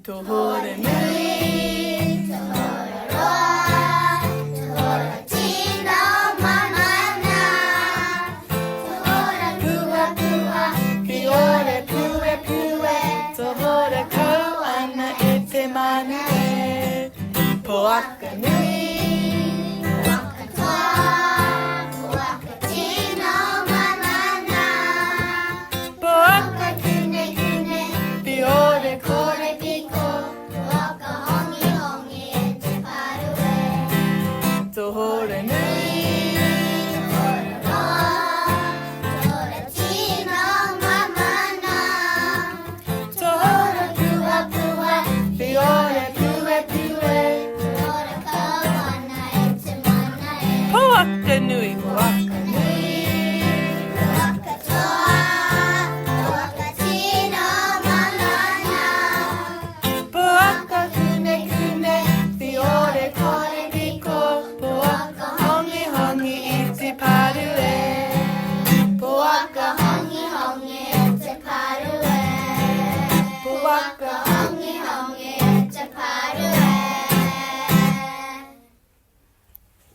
Tohorā Nui, Tohorā roa, Tohorā tino, moana. Tohorā puhapuha, Whiore, puepue. Tohorā kau ana e te manu e. Poaka Nui, Poaka toa, Poaka tino, moana. Poaka Kunekune, Whiore, koropiko. Poaka hongihongi e te paru e. Tohorā Nui, Tohorā roa, Tohorā tino, moana. Tohorā puhapuha, Whiore, puepue. Tohorā kau ana e te mana e. Poaka Nui, Poaka Nui, Poaka toa, Poaka tino, moana. Poaka kunekune, Whiore, koropiko. Poaka hongihongi i te paru e. Poaka hongihongi e te paru e. Poaka